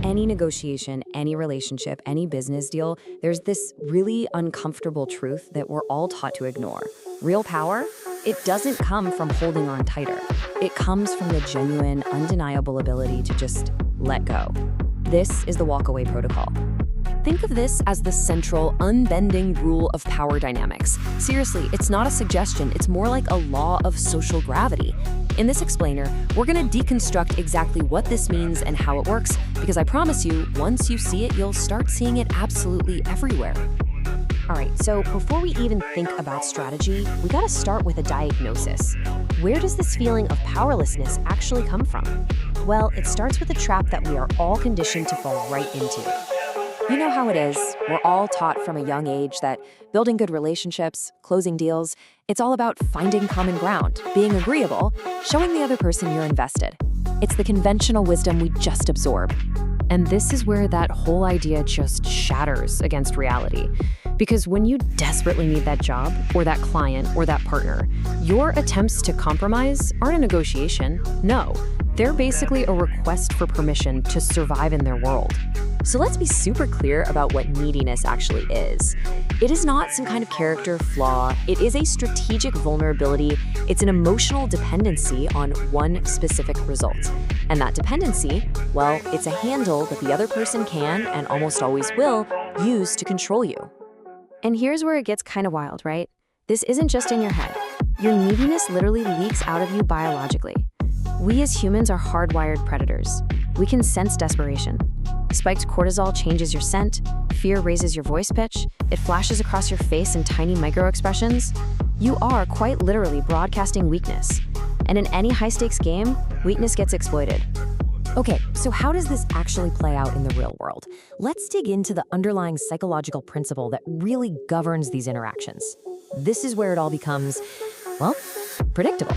any negotiation, any relationship, any business deal, there's this really uncomfortable truth that we're all taught to ignore. Real power, it doesn't come from holding on tighter. It comes from the genuine, undeniable ability to just let go. This is the walk-away protocol. Think of this as the central, unbending rule of power dynamics. Seriously, it's not a suggestion, it's more like a law of social gravity. In this explainer, we're going to deconstruct exactly what this means and how it works, because I promise you, once you see it, you'll start seeing it absolutely everywhere. All right, so before we even think about strategy, we gotta start with a diagnosis. Where does this feeling of powerlessness actually come from? Well, it starts with a trap that we are all conditioned to fall right into. You know how it is. We're all taught from a young age that building good relationships, closing deals, it's all about finding common ground, being agreeable, showing the other person you're invested. It's the conventional wisdom we just absorb. And this is where that whole idea just shatters against reality. Because when you desperately need that job, or that client, or that partner, your attempts to compromise aren't a negotiation. No, they're basically a request for permission to survive in their world. So let's be super clear about what neediness actually is. It is not some kind of character flaw. It is a strategic vulnerability. It's an emotional dependency on one specific result. And that dependency, well, it's a handle that the other person can, and almost always will, use to control you. And here's where it gets kind of wild, right? This isn't just in your head. Your neediness literally leaks out of you biologically. We as humans are hardwired predators. We can sense desperation. Spiked cortisol changes your scent, fear raises your voice pitch, it flashes across your face in tiny micro-expressions. You are quite literally broadcasting weakness. And in any high-stakes game, weakness gets exploited. Okay, so how does this actually play out in the real world? Let's dig into the underlying psychological principle that really governs these interactions. This is where it all becomes, well, predictable.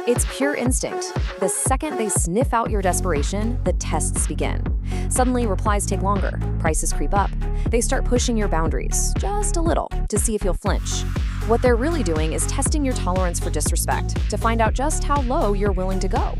It's pure instinct. The second they sniff out your desperation, the tests begin. Suddenly, replies take longer, prices creep up. They start pushing your boundaries, just a little, to see if you'll flinch. What they're really doing is testing your tolerance for disrespect to find out just how low you're willing to go.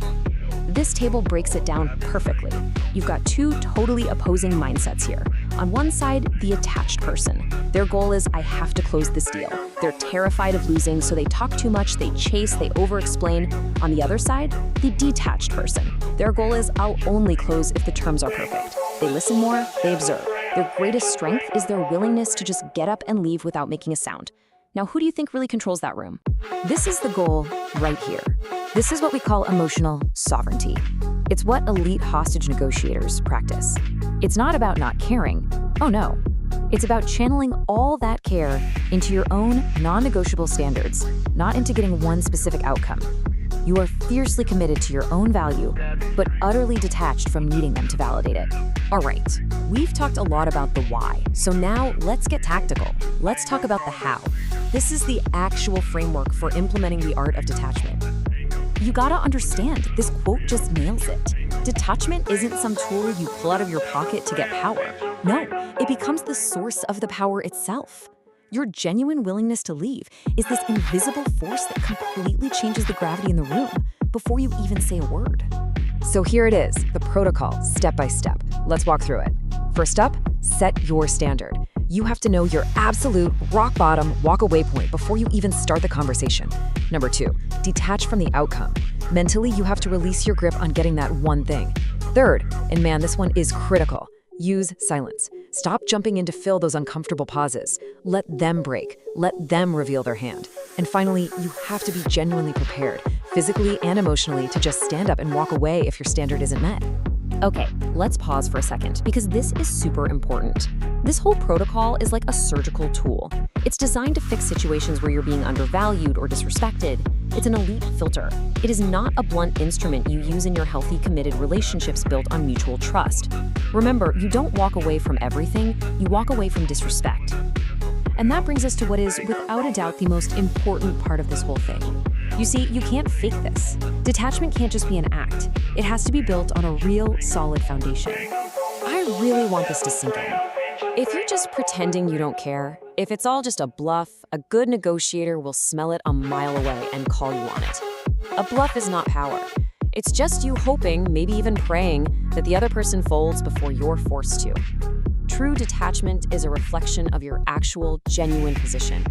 This table breaks it down perfectly. You've got two totally opposing mindsets here. On one side, the attached person. Their goal is, I have to close this deal. They're terrified of losing, so they talk too much, they chase, they over-explain. On the other side, the detached person. Their goal is, I'll only close if the terms are perfect. They listen more, they observe. Their greatest strength is their willingness to just get up and leave without making a sound. Now, who do you think really controls that room? This is the goal right here. This is what we call emotional sovereignty. It's what elite hostage negotiators practice. It's not about not caring. Oh no. It's about channeling all that care into your own non-negotiable standards, not into getting one specific outcome. You are fiercely committed to your own value, but utterly detached from needing them to validate it. All right, we've talked a lot about the why, so now let's get tactical. Let's talk about the how. This is the actual framework for implementing the art of detachment. You gotta understand, this quote just nails it. Detachment isn't some tool you pull out of your pocket to get power. No, it becomes the source of the power itself. Your genuine willingness to leave is this invisible force that completely changes the gravity in the room before you even say a word. So here it is, the protocol, step by step. Let's walk through it. First up, set your standard. You have to know your absolute rock bottom walk-away point before you even start the conversation. Number 2, detach from the outcome. Mentally, you have to release your grip on getting that one thing. Third, and man, this one is critical, use silence. Stop jumping in to fill those uncomfortable pauses. Let them break. Let them reveal their hand. And finally, you have to be genuinely prepared, physically and emotionally, to just stand up and walk away if your standard isn't met. Okay, let's pause for a second, because this is super important. This whole protocol is like a surgical tool. It's designed to fix situations where you're being undervalued or disrespected. It's an elite filter. It is not a blunt instrument you use in your healthy, committed relationships built on mutual trust. Remember, you don't walk away from everything, you walk away from disrespect. And that brings us to what is, without a doubt, the most important part of this whole thing. You see, you can't fake this. Detachment can't just be an act. It has to be built on a real, solid foundation. I really want this to sink in. If you're just pretending you don't care, if it's all just a bluff, a good negotiator will smell it a mile away and call you on it. A bluff is not power. It's just you hoping, maybe even praying, that the other person folds before you're forced to. True detachment is a reflection of your actual, genuine position.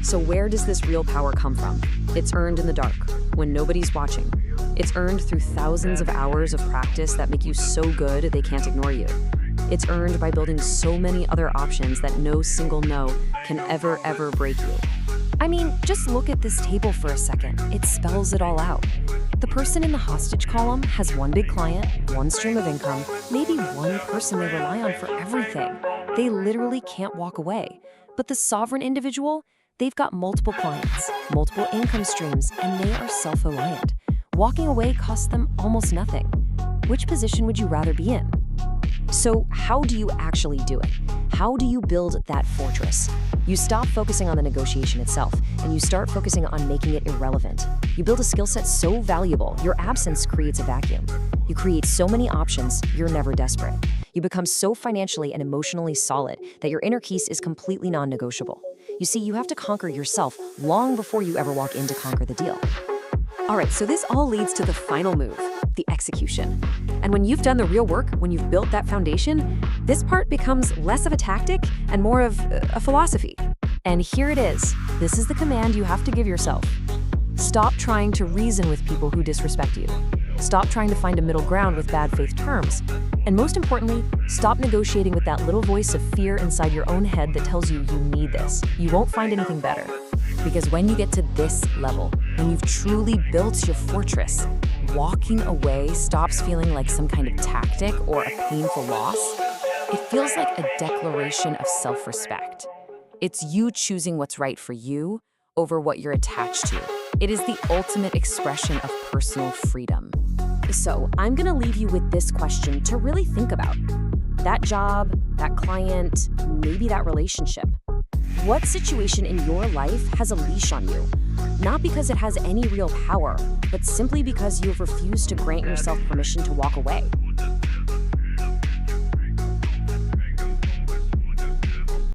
So where does this real power come from? It's earned in the dark, when nobody's watching. It's earned through thousands of hours of practice that make you so good they can't ignore you. It's earned by building so many other options that no single no can ever break you. I mean, just look at this table for a second. It spells it all out. The person in the hostage column has one big client, one stream of income, maybe one person they rely on for everything. They literally can't walk away. But the sovereign individual, they've got multiple clients, multiple income streams, and they are self-reliant. Walking away costs them almost nothing. Which position would you rather be in? So how do you actually do it? How do you build that fortress? You stop focusing on the negotiation itself, and you start focusing on making it irrelevant. You build a skill set so valuable, your absence creates a vacuum. You create so many options, you're never desperate. You become so financially and emotionally solid that your inner peace is completely non-negotiable. You see, you have to conquer yourself long before you ever walk in to conquer the deal. All right, so this all leads to the final move, the execution. And when you've done the real work, when you've built that foundation, this part becomes less of a tactic and more of a philosophy. And here it is. This is the command you have to give yourself. Stop trying to reason with people who disrespect you. Stop trying to find a middle ground with bad faith terms. And most importantly, stop negotiating with that little voice of fear inside your own head that tells you you need this. You won't find anything better. Because when you get to this level, when you've truly built your fortress, walking away stops feeling like some kind of tactic or a painful loss. It feels like a declaration of self-respect. It's you choosing what's right for you over what you're attached to. It is the ultimate expression of personal freedom. So I'm gonna leave you with this question to really think about. That job, that client, maybe that relationship. What situation in your life has a leash on you? Not because it has any real power, but simply because you have refused to grant yourself permission to walk away.